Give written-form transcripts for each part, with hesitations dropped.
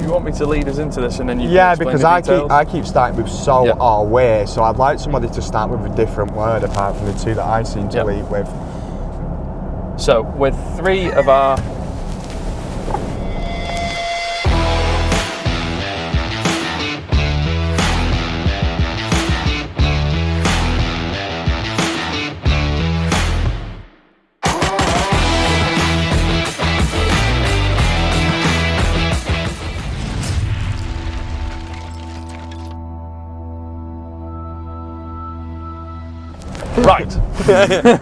you want me to lead us into this and then you Yeah, can because I keep starting with so or where, so I'd like somebody to start with a different word apart from the two that I seem to lead with. So, with 3 of our Right.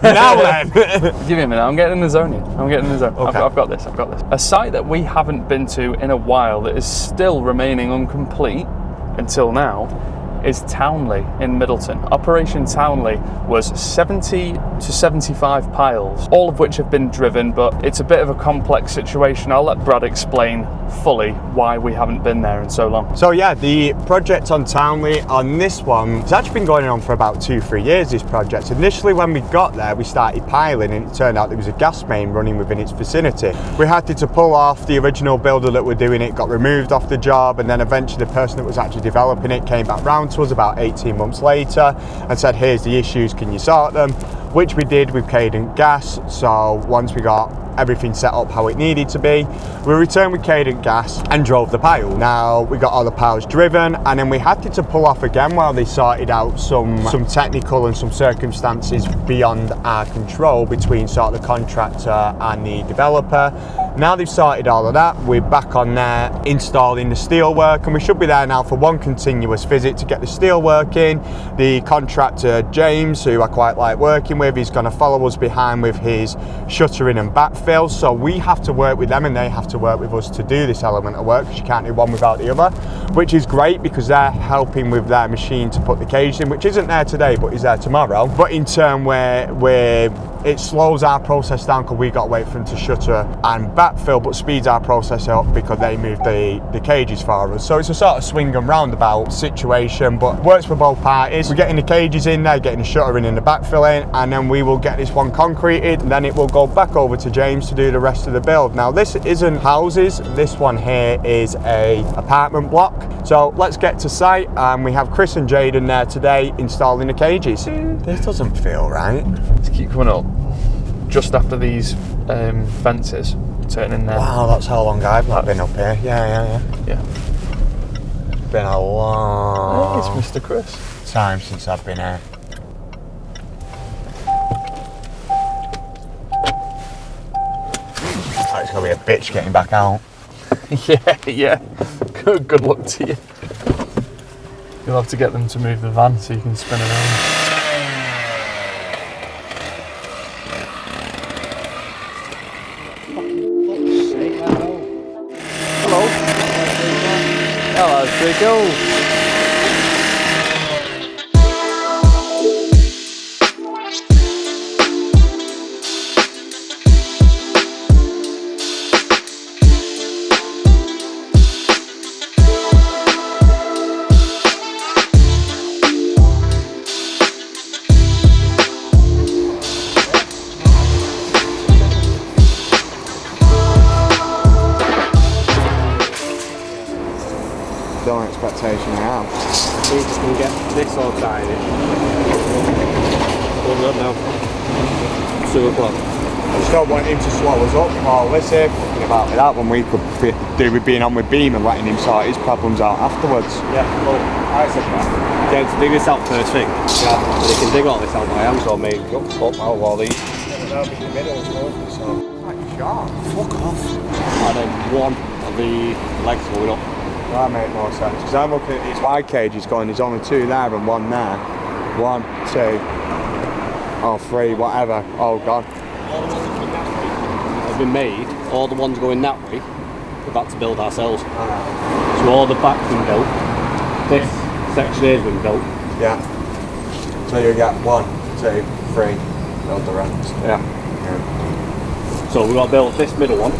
Now then. Give me a minute, I'm getting in the zone here. I'm getting in the zone. Okay. I've got this. A site that we haven't been to in a while that is still remaining incomplete until now is Townley in Middleton. Operation Townley was 70 to 75 piles, all of which have been driven, but it's a bit of a complex situation. I'll let Brad explain fully why we haven't been there in so long. So yeah, the project on Townley, on this one, it's actually been going on for about 2-3 years, this project. Initially when we got there, we started piling and it turned out there was a gas main running within its vicinity. We had to pull off. The original builder that were doing it got removed off the job, and then eventually the person that was actually developing it came back round to us about 18 months later and said, here's the issues, can you sort them? Which we did with Cadent Gas. So once we got everything set up how it needed to be, we returned with Cadent Gas and drove the pile. Now we got all the piles driven, and then we had to pull off again while they sorted out some technical and some circumstances beyond our control between sort of the contractor and the developer. Now they've sorted all of that, we're back on there installing the steelwork, and we should be there now for one continuous visit to get the steelwork in. The contractor James, who I quite like working with, is going to follow us behind with his shuttering and backfill, so we have to work with them and they have to work with us to do this element of work, because you can't do one without the other, which is great because they're helping with their machine to put the cage in, which isn't there today but is there tomorrow. But in turn where it slows our process down because we got to wait for them to shutter and backfill, but speeds our process up because they move the cages for us. So it's a sort of swing and roundabout situation, but works for both parties. We're getting the cages in there, getting the shuttering and the backfilling, and then we will get this one concreted, and then it will go back over to James to do the rest of the build. Now this isn't houses, this one here is a apartment block. So let's get to site, and we have Chris and Jaden there today installing the cages. This doesn't feel right. Let's keep coming up just after these fences, turning there. Wow, that's how long I've not been up here. Yeah. It's been a long It's Mr. Chris. time since I've been here. Oh, it's gonna be a bitch getting back out. yeah. Good luck to you. You'll have to get them to move the van so you can spin around. Hello, Trickle. Expectation I have. We just can get this all tidy. We're good now. 2 o'clock. I just don't want him to slow us up. Oh, listen, thinking about that one we could do with being on with Beam and letting him sort his problems out afterwards. Yeah, well, I said that. Get him to dig this out first thing. Yeah. But they can dig all this out by hand, so me up out of all these. That'll be in the middle as well, so. Like sharp. Fuck off. And then one of the legs going up. That makes more sense, because I'm looking at these wide cages going, there's only 2 there and 1 there. 1, 2, or 3, whatever. Oh god. All the ones that going that way have been made, all the ones going that way, we've had to build ourselves. So all the back's been built, this section here has been built. Yeah. So you get 1, 2, 3, build the rest. Yeah. So we've got to build this middle one,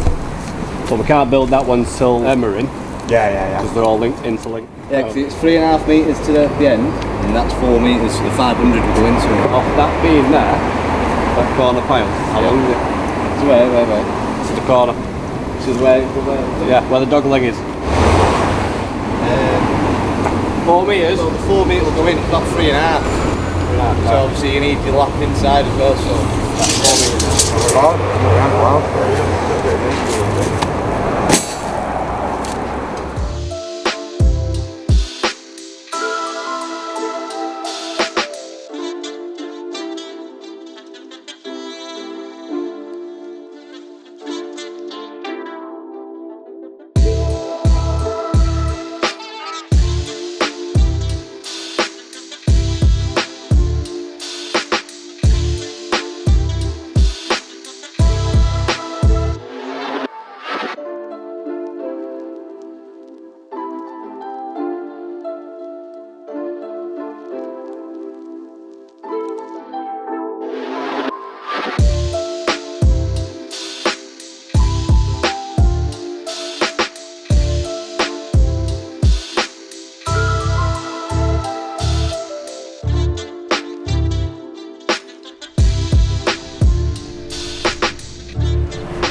but we can't build that one till Emmering. Yeah. Because they're all interlinked. Yeah, because it's 3.5 metres to the end, and that's 4 metres, so the 500 will go into it. Off that being there, that corner pile, how long is it? So wait. To the corner. This is where Yeah, where the dog leg is. 4 metres? So the 4 metre will go in, it's about 3.5. So obviously you need your lap inside as well, so that's 4 metres.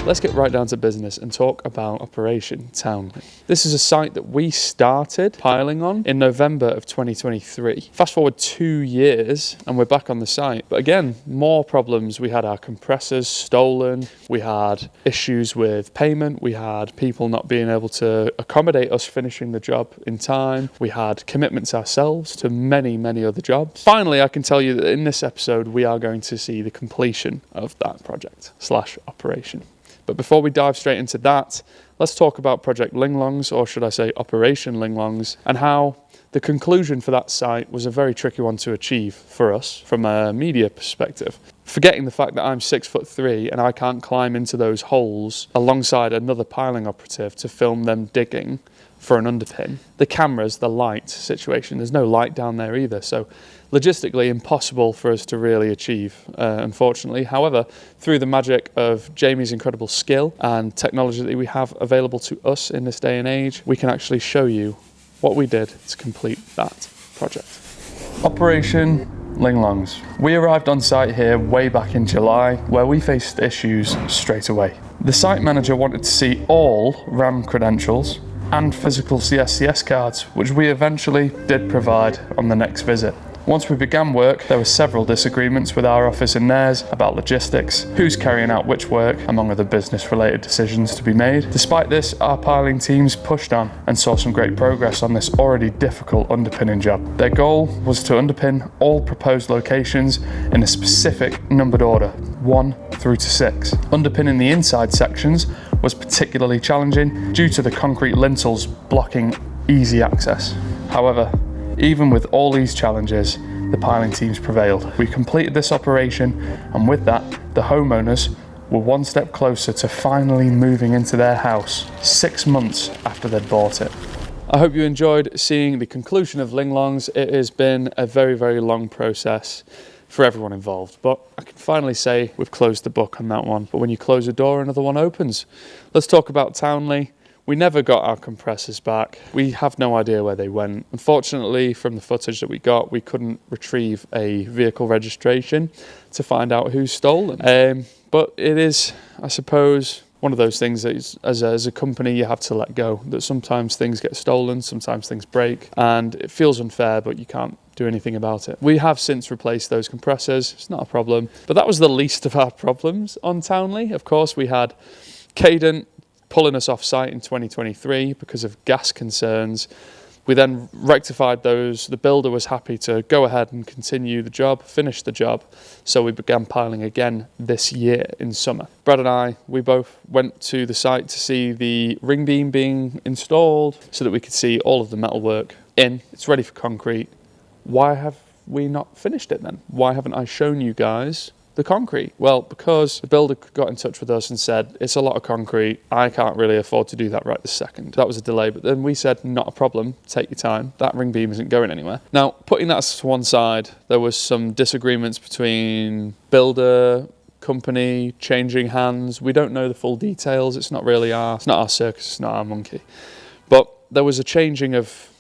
Let's get right down to business and talk about Operation Townley. This is a site that we started piling on in November of 2023. Fast forward 2 years and we're back on the site. But again, more problems. We had our compressors stolen. We had issues with payment. We had people not being able to accommodate us finishing the job in time. We had commitments ourselves to many, many other jobs. Finally, I can tell you that in this episode, we are going to see the completion of that project / operation. But before we dive straight into that, let's talk about Project Linglongs, or should I say Operation Linglongs, and how the conclusion for that site was a very tricky one to achieve for us from a media perspective. Forgetting the fact that I'm 6'3" and I can't climb into those holes alongside another piling operative to film them digging for an underpin. The cameras, the light situation, there's no light down there either, so logistically impossible for us to really achieve, unfortunately. However, through the magic of Jamie's incredible skill and technology that we have available to us in this day and age, we can actually show you what we did to complete that project. Operation Linglongs. We arrived on site here way back in July, where we faced issues straight away. The site manager wanted to see all RAM credentials and physical CSCS cards, which we eventually did provide on the next visit. Once we began work, there were several disagreements with our office and theirs about logistics, who's carrying out which work, among other business-related decisions to be made. Despite this, our piling teams pushed on and saw some great progress on this already difficult underpinning job. Their goal was to underpin all proposed locations in a specific numbered order, 1 through to 6. Underpinning the inside sections was particularly challenging due to the concrete lintels blocking easy access. However, even with all these challenges, the piling teams prevailed. We completed this operation, and with that, the homeowners were one step closer to finally moving into their house 6 months after they'd bought it. I hope you enjoyed seeing the conclusion of Linglongs. It has been a very, very long process for everyone involved, but I can finally say we've closed the book on that one. But when you close a door, another one opens. Let's talk about Townley. We never got our compressors back. We have no idea where they went. Unfortunately, from the footage that we got, we couldn't retrieve a vehicle registration to find out who stole them. But it is, I suppose, one of those things that is, as a company you have to let go, that sometimes things get stolen, sometimes things break, and it feels unfair, but you can't do anything about it. We have since replaced those compressors. It's not a problem, but that was the least of our problems on Townley. Of course, we had Cadent pulling us off site in 2023 because of gas concerns. We then rectified those. The builder was happy to go ahead and continue the job, finish the job. So we began piling again this year in summer. Brad and I, we both went to the site to see the ring beam being installed so that we could see all of the metalwork in. It's ready for concrete. Why have we not finished it then? Why haven't I shown you guys the concrete? Well, because the builder got in touch with us and said, it's a lot of concrete, I can't really afford to do that right this second. That was a delay, but then we said, not a problem, take your time, that ring beam isn't going anywhere. Now, putting that to one side, there was some disagreements between builder, company, changing hands. We don't know the full details, it's not our circus, it's not our monkey. But there was a changing of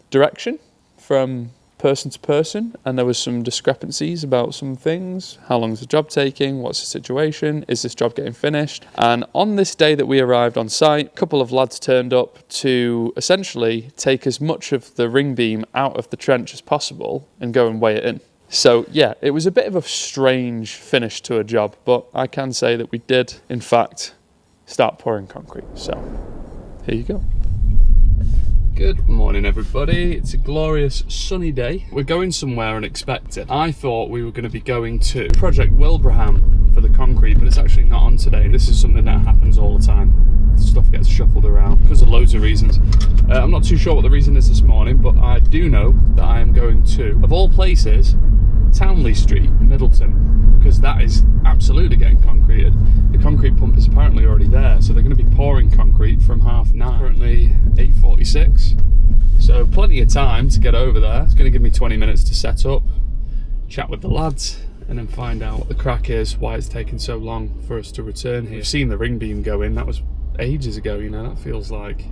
direction from person to person, and there was some discrepancies about some things. How long is the job taking? What's the situation? Is this job getting finished? And on this day that we arrived on site, a couple of lads turned up to essentially take as much of the ring beam out of the trench as possible and go and weigh it in. So yeah, it was a bit of a strange finish to a job, but I can say that we did, in fact, start pouring concrete. So here you go. Good morning, everybody. It's a glorious sunny day. We're going somewhere unexpected. I thought we were going to be going to Project Wilbraham for the concrete, but it's actually not on today. This is something that happens all the time. Stuff gets shuffled around because of loads of reasons. I'm not too sure what the reason is this morning, but I do know that I am going to, of all places, Townley Street, Middleton, because that is absolutely getting concreted. The concrete pump is apparently already there, so they're going to be pouring concrete from 9:30. Currently 8:46, so plenty of time to get over there. It's going to give me 20 minutes to set up, chat with the lads, and then find out what the crack is, why it's taking so long for us to return here. We've seen the ring beam go in, that was ages ago, you know, that feels like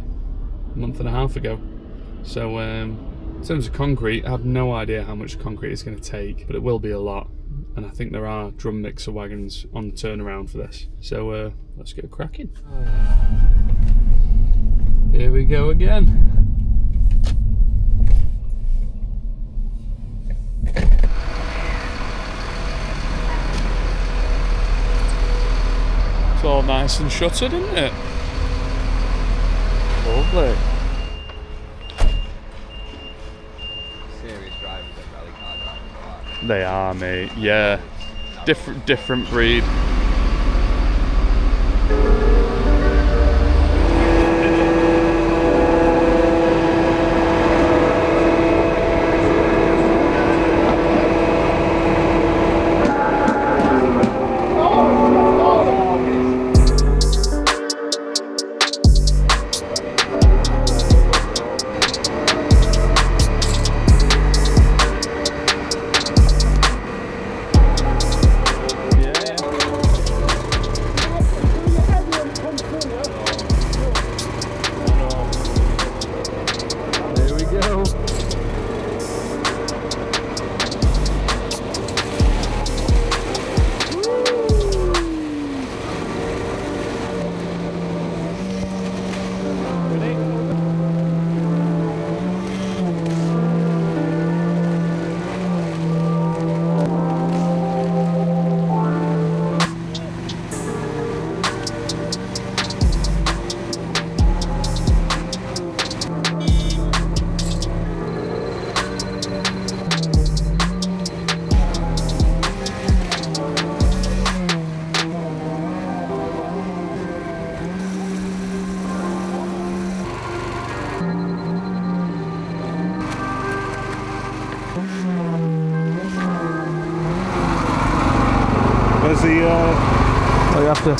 a month and a half ago. So in terms of concrete, I have no idea how much concrete it's going to take, but it will be a lot. And I think there are drum mixer wagons on turnaround for this. So let's get cracking. Here we go again. It's all nice and shuttered, isn't it? Lovely. They are, mate. Yeah, different breed. Where's the Oh, you have to.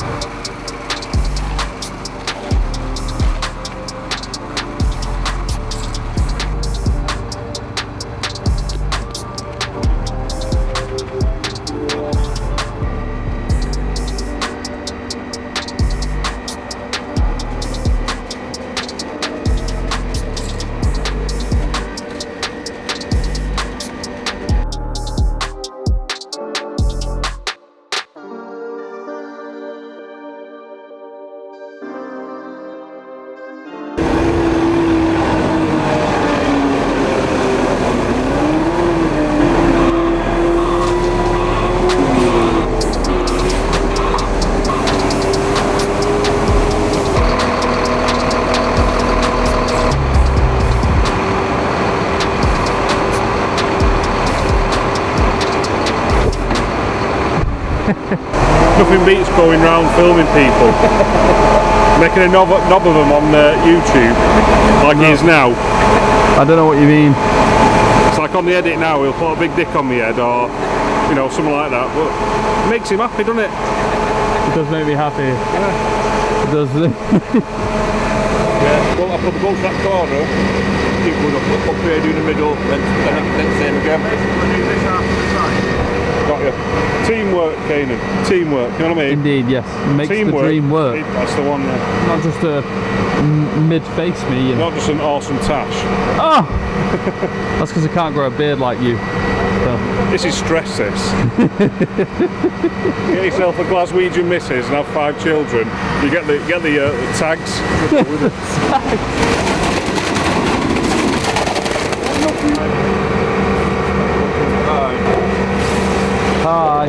Nothing beats going round filming people. Making a knob of them on YouTube, like he is now. I don't know what you mean. It's like on the edit now, he'll put a big dick on my head or, you know, something like that. But it makes him happy, doesn't it? It does make me happy. Yeah. It does. Yeah, well, I put the boat that corner, keep going up here, do the middle, then same again. Got you. Teamwork, Kanan. Teamwork, you know what I mean? Indeed, yes. It makes Teamwork. the dream work. That's the one, yeah. Not just a mid-face me. Not just an awesome tash. Oh! That's because I can't grow a beard like you. So. This is stress, this. Get yourself a Glaswegian missus and have 5 children. You get the tags. Hi.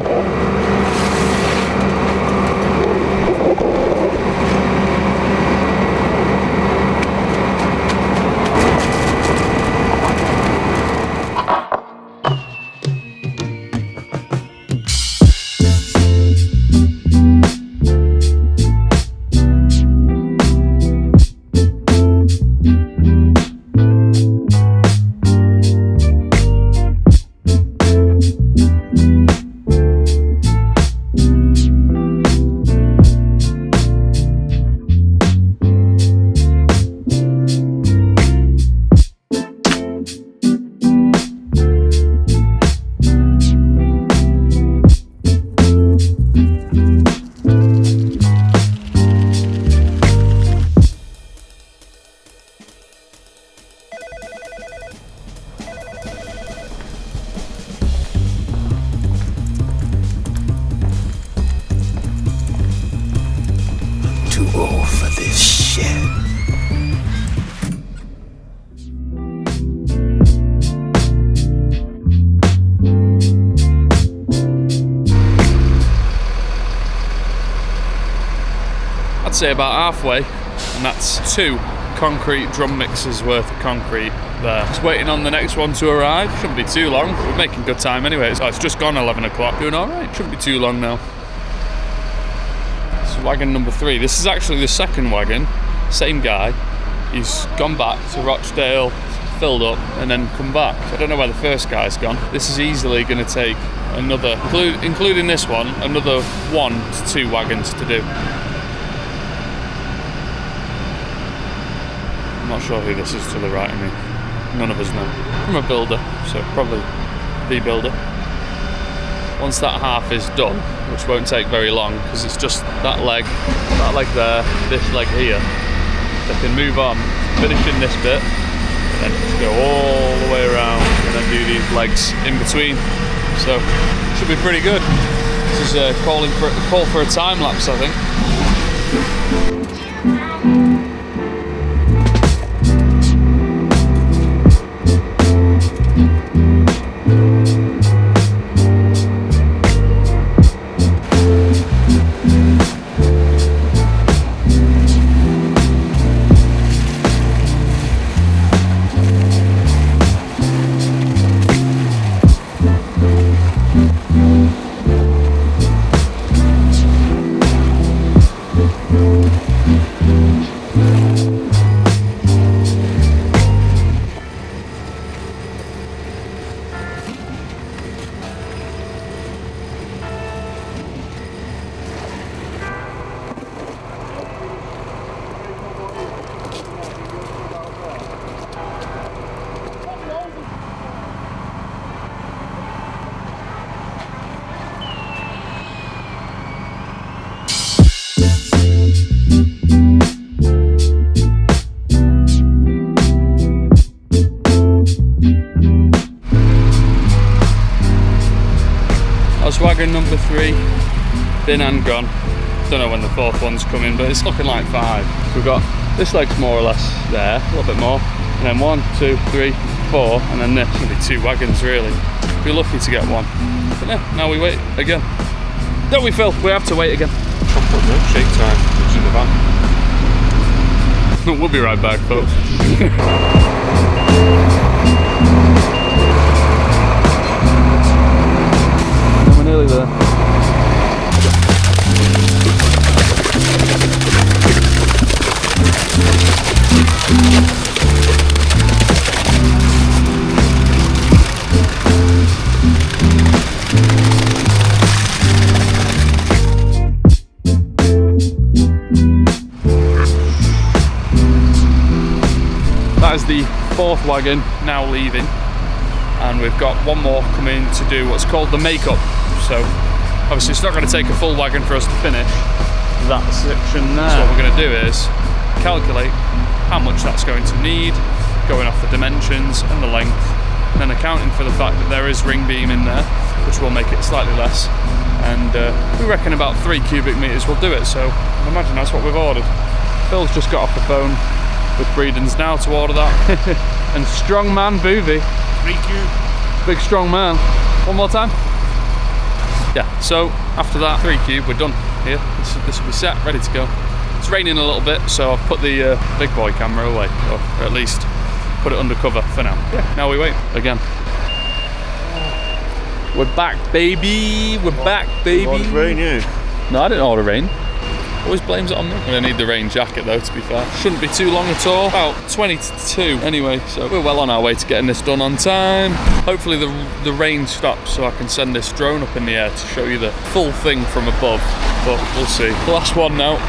Too old for this shit. I'd say about halfway, and that's 2 concrete drum mixers worth of concrete there. Just waiting on the next one to arrive. Shouldn't be too long. We're making good time anyway. It's just gone 11 o'clock. Doing alright. Shouldn't be too long now. It's wagon number 3. This is actually the second wagon. Same guy. He's gone back to Rochdale, filled up, and then come back. So I don't know where the first guy's gone. This is easily going to take another, including this one, another 1 to 2 wagons to do. I'm not sure who this is to the right of me. None of us know. I'm a builder, so probably the builder. Once that half is done, which won't take very long because it's just that leg there, this leg here, they can move on, finishing this bit, and then just go all the way around and then do these legs in between. So it should be pretty good. This is a call for a time lapse, I think. Wagon number 3, been and gone. Don't know when the 4th one's coming, but it's looking like 5. We've got this leg's more or less there, a little bit more, and then 1, 2, 3, 4, and then this will be 2 wagons really. Be lucky to get 1. But yeah, now we wait again. Don't we, Phil? We have to wait again. Chocolate milkshake time. It's in the van. We'll be right back, folks. We're nearly there. That is the 4th wagon now leaving, and we've got 1 more coming to do what's called the makeup. So obviously it's not going to take a full wagon for us to finish that section there. So what we're going to do is calculate how much that's going to need, going off the dimensions and the length, and then accounting for the fact that there is ring beam in there, which will make it slightly less. And we reckon about 3 cubic meters will do it, so I imagine that's what we've ordered. Phil's just got off the phone with Breedens now to order that. And strong man Boovy. 3 cube. Big strong man. One more time. Yeah, so after that 3 cube, we're done here. This will be set, ready to go. It's raining a little bit, so I've put the big boy camera away, or at least put it under cover for now. Yeah, now we wait again. We're back, baby. We're back, baby. You ordered rain, yeah? No, I didn't order rain. Always blames it on me. I'm gonna need the rain jacket though, to be fair. Shouldn't be too long at all. About 20 to 2 anyway, so we're well on our way to getting this done on time. Hopefully the rain stops so I can send this drone up in the air to show you the full thing from above, but we'll see. The last one now.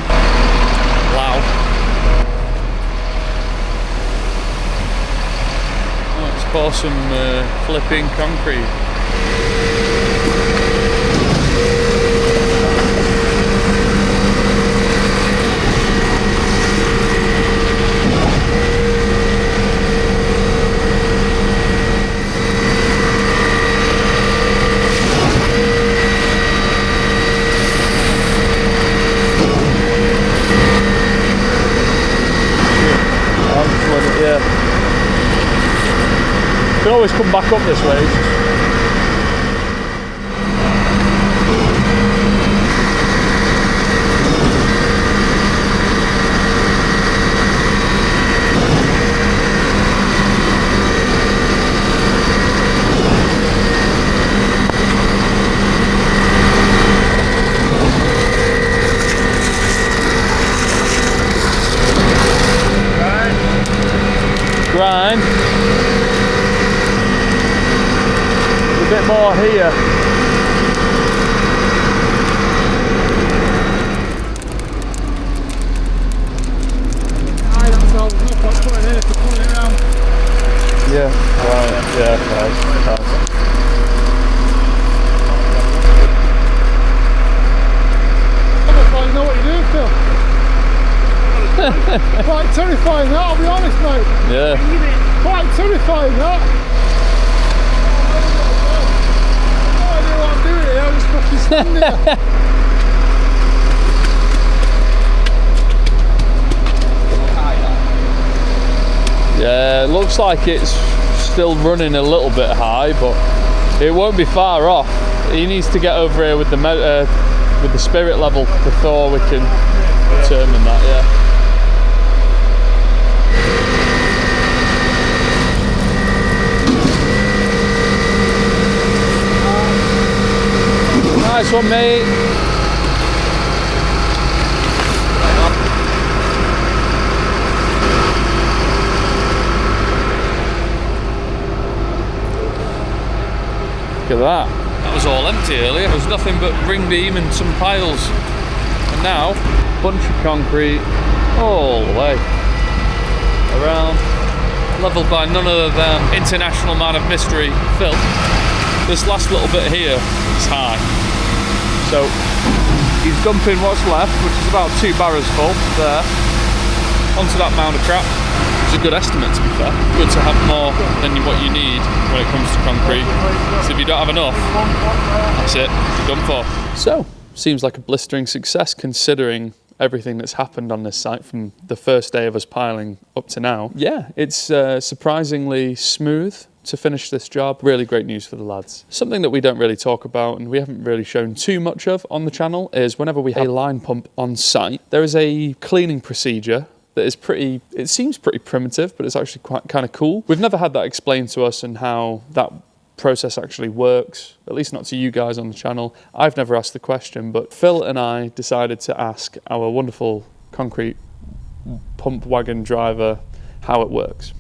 Loud. Let's pour some flipping concrete. Yeah. You can always come back up this way. Grind. A bit more here. Yeah, right, yeah, nice. You know what you're doing, Phil? Quite terrifying that, I'll be honest, mate. Yeah. Quite terrifying that. No idea what I'm doing here, I'm just fucking standing there. Yeah, it looks like it's still running a little bit high, but it won't be far off. He needs to get over here with the spirit level before we can determine that, yeah. Nice one, mate. Look at that. That was all empty earlier. There was nothing but ring beam and some piles. And now, bunch of concrete all the way around, levelled by none other than international man of mystery, Phil. This last little bit here is high. So he's dumping what's left, which is about 2 barrows full there, onto that mound of crap. It's a good estimate, to be fair. Good to have more than what you need when it comes to concrete. So if you don't have enough, that's it, you're done for. So, seems like a blistering success considering everything that's happened on this site from the first day of us piling up to now. Yeah, it's surprisingly smooth to finish this job. Really great news for the lads. Something that we don't really talk about and we haven't really shown too much of on the channel is whenever we have a line pump on site, there is a cleaning procedure that is pretty, it seems pretty primitive, but it's actually quite kind of cool. We've never had that explained to us and how that process actually works, at least not to you guys on the channel. I've never asked the question, but Phil and I decided to ask our wonderful concrete pump wagon driver how it works.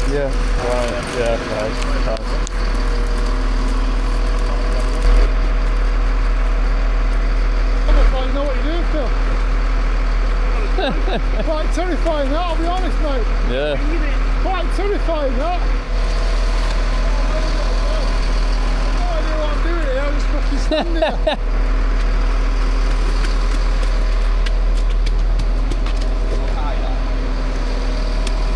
Yeah, right, yeah, nice. You know what you're doing, Phil? Quite terrifying that, I'll be honest, mate. Yeah. Quite terrifying that. No idea what I'm doing here, I'm just fucking to stand here.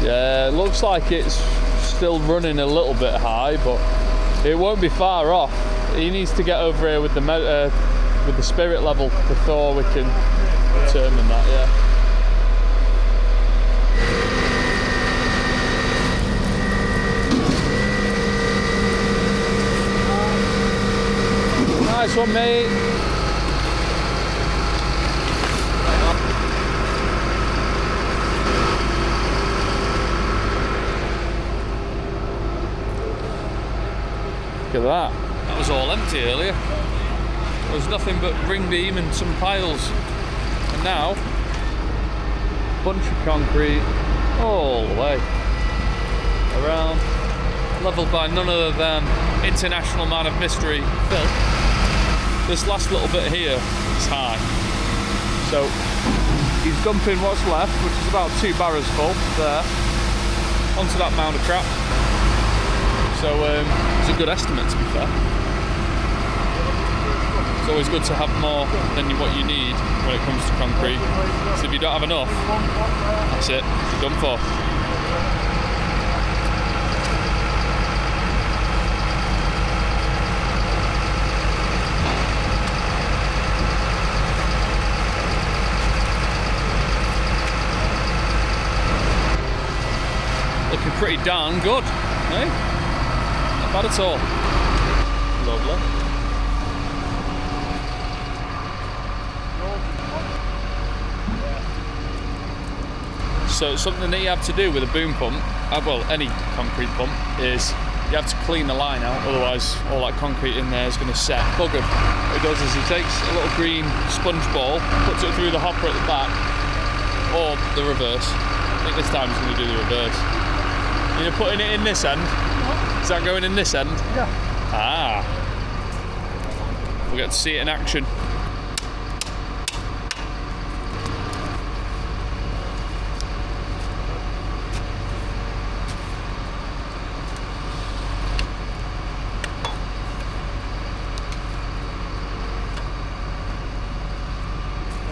Yeah, it looks like it's still running a little bit high, but it won't be far off. He needs to get over here with the spirit level before we can determine that. Yeah. Nice one, mate. Look at that. That was all empty earlier. There was nothing but ring beam and some piles. And now, bunch of concrete all the way around, levelled by none other than international man of mystery, Phil. This last little bit here is high. So he's dumping what's left, which is about 2 barrows full there, onto that mound of crap. So it's a good estimate, to be fair. It's always good to have more than what you need when it comes to concrete. So if you don't have enough, that's it, you're done for. Looking pretty darn good, eh? Not bad at all. Lovely. So something that you have to do with a boom pump, well, any concrete pump, is you have to clean the line out, otherwise all that concrete in there is going to set buggered. What he does is he takes a little green sponge ball, puts it through the hopper at the back, or the reverse. I think this time he's going to do the reverse. You're putting it in this end. Is that going in this end? Yeah. Ah. We'll get to see it in action.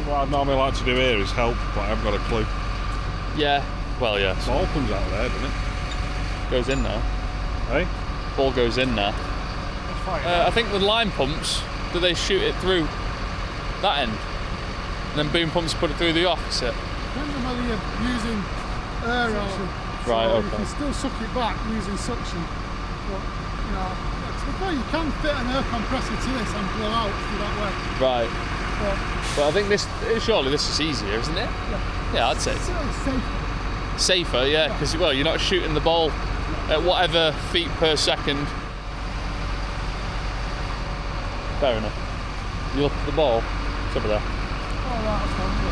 What I'd normally like to do here is help, but I haven't got a clue. Yeah. Well, yeah. It all comes out there, doesn't it? Goes in there. Hey? Ball goes in there. I think the line pumps, do they shoot it through that end? And then boom pumps put it through the opposite? Depends on whether you're using air or... Right, so okay. you can still suck it back using suction. But, you know, to be fair, you can fit an air compressor to this and blow out through that way. Right. But I think surely this is easier, isn't it? Yeah. Yeah, I'd say. It's safer. Safer, yeah, because well, you're not shooting the ball at whatever feet per second. Fair enough. You look at the ball, it's over there. Oh, right, okay.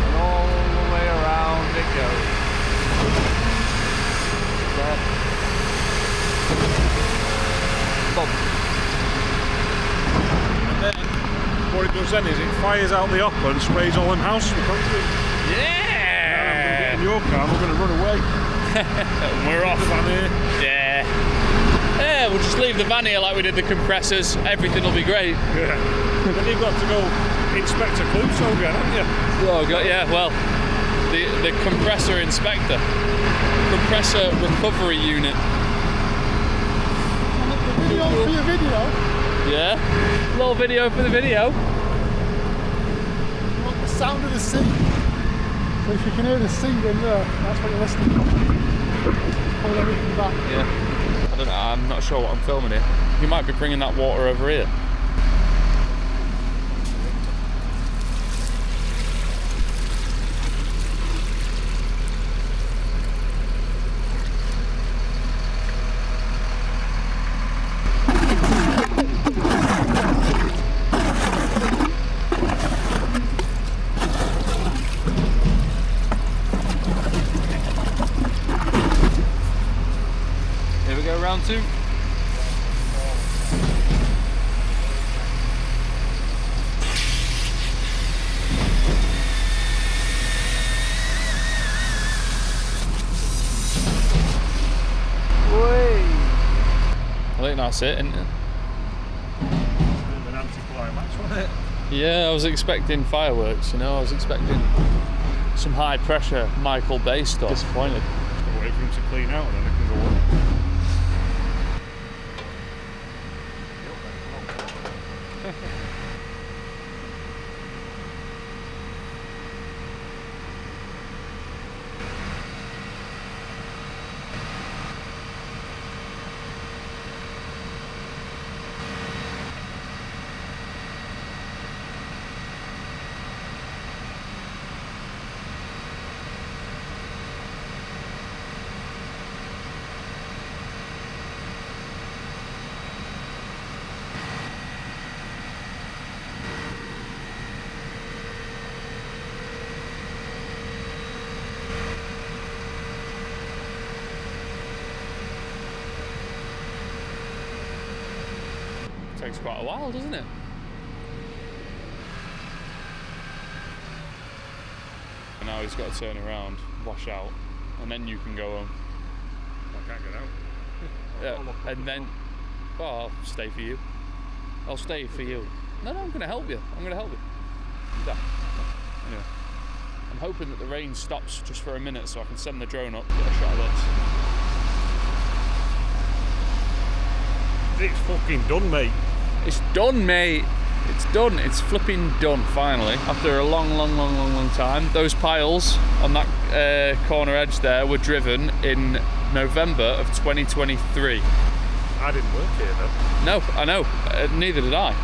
And all the way around it goes. There. Bob. And then what it does then is it fires out the hopper and sprays all them houses with concrete. Yeah! In your car, we're going to run away. We're off. The van here. Yeah. Yeah, we'll just leave the van here like we did the compressors. Everything will be great. Yeah. Then you've got to go inspect a Calypso again, haven't you? Oh, God, yeah, well, the compressor inspector. Compressor recovery unit. Video for your video. Yeah. Little video for the video. You want the sound of the sea. So if you can hear the sea in there, that's what you're listening to. Pull everything back. Yeah. I don't know, I'm not sure what I'm filming here. You might be bringing that water over here. Here we go, round two. That's it, isn't it? An anticlimax, wasn't it? Yeah, I was expecting fireworks, you know, I was expecting some high pressure Michael Bay stuff. Disappointed. Just wait for him to clean out and then I can go on. Takes quite a while, doesn't it? And now he's got to turn around, wash out, and then you can go home. I can't get out. Yeah, and then, well, I'll stay for you. I'll stay for you. No, I'm going to help you. I'm going to help you. Yeah. Anyway, I'm hoping that the rain stops just for a minute so I can send the drone up, get a shot of this. It's fucking done, mate. It's done, mate. It's done. It's flipping done, finally. After a long time. Those piles on that corner edge there were driven in November of 2023. I didn't work here, though. No, I know. Neither did I.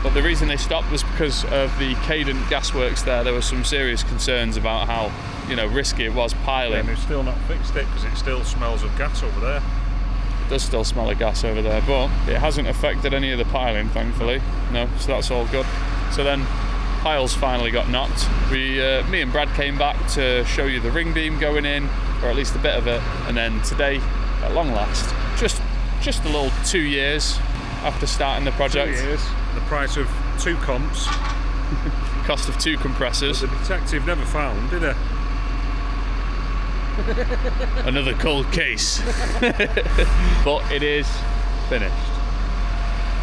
But the reason they stopped was because of the Cadent gasworks there. There were some serious concerns about how, you know, risky it was piling. And they've still not fixed it because it still smells of gas over there. Does still smell of gas over there, but it hasn't affected any of the piling, thankfully. No, so that's all good. So then piles finally got knocked. Me and Brad came back to show you the ring beam going in, or at least a bit of it, and then today, at long last, just a little 2 years after starting the project. 2 years, the price of 2 comps. Cost of 2 compressors. The detective never found, did he? Another cold case. But it is finished.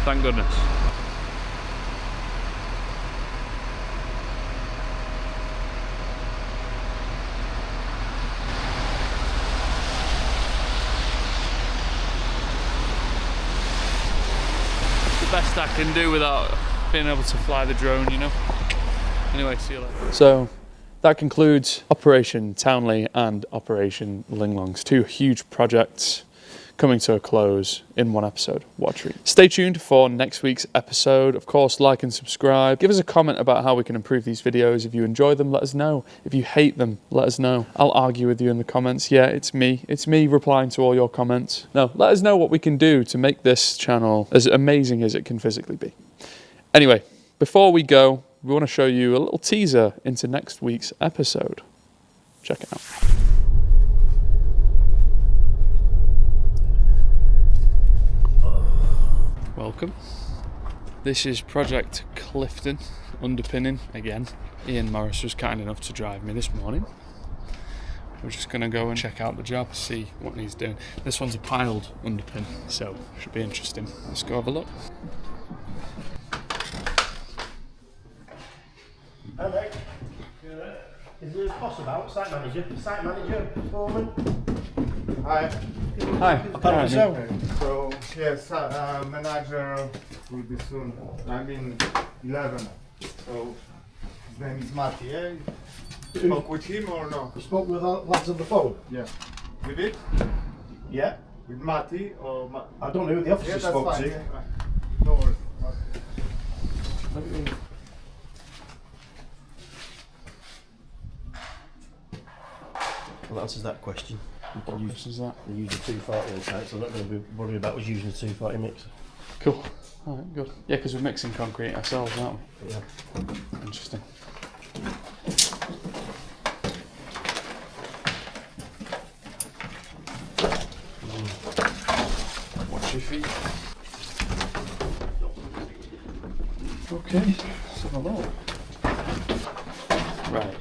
Thank goodness. It's the best I can do without being able to fly the drone, you know. Anyway, see you later. So that concludes Operation Townley and Operation Linglongs, 2 huge projects coming to a close in one episode. What a treat. Stay tuned for next week's episode. Of course, like and subscribe. Give us a comment about how we can improve these videos. If you enjoy them, let us know. If you hate them, let us know. I'll argue with you in the comments. Yeah, it's me. It's me replying to all your comments. No, let us know what we can do to make this channel as amazing as it can physically be. Anyway, before we go, we want to show you a little teaser into next week's episode. Check it out. Welcome. This is Project Clifton, underpinning again. Ian Morris was kind enough to drive me this morning. We're just going to go and check out the job, see what he's doing. This one's a piled underpin, so should be interesting. Let's go have a look. Hello. Is there a boss about? Site manager, foreman? Hi. Hi. Apparently so. So, yes, manager will be soon. I mean, 11. So, his name is Mati, yeah? You spoke with him or no? You spoke with the lads on the phone? Yeah. With it? Yeah. With Mati or I don't know who the officer yeah, that's spoke fine. to. Yeah. No worries. Well, that answers that question. You can use, Is that you use the 240 on site, so I'm not going to be worried about us using the 240 mixer. cool? All right, good. Yeah, because we're mixing concrete ourselves, aren't we? Yeah. Interesting. Watch your feet. Okay, let's have a look. Right.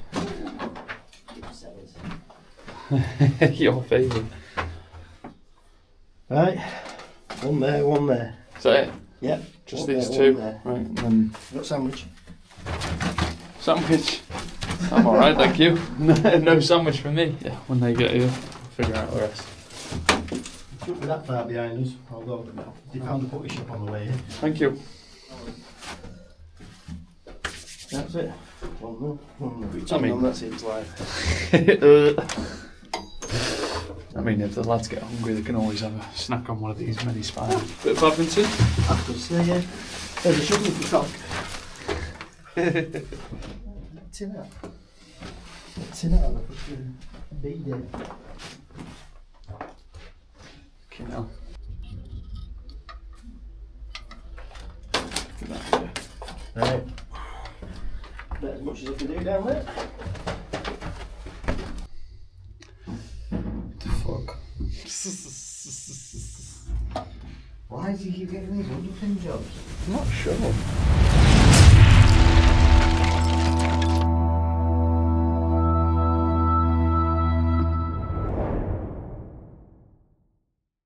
Your favourite. Right. One there, one there. Is that it? Yeah. Just one these there, two? one there. Right, and then Got sandwich. sandwich. I'm alright, thank you. No sandwich for me. Yeah, when they get here, we'll figure out the rest. Shouldn't be that far behind us, although they found the putty shop on the way here. Thank you. That's it. One I mean- that seems like. I mean, if the lads get hungry, they can always have a snack on one of these mini spiders. Bit of badminton. After yeah. There's a shovel for cock. Tin out. Tin out of the fucking bee there. Okay, now. Give that a Right. Bet as much as I can do down there. the fuck. Why does he keep getting these underpin jobs? I'm not sure.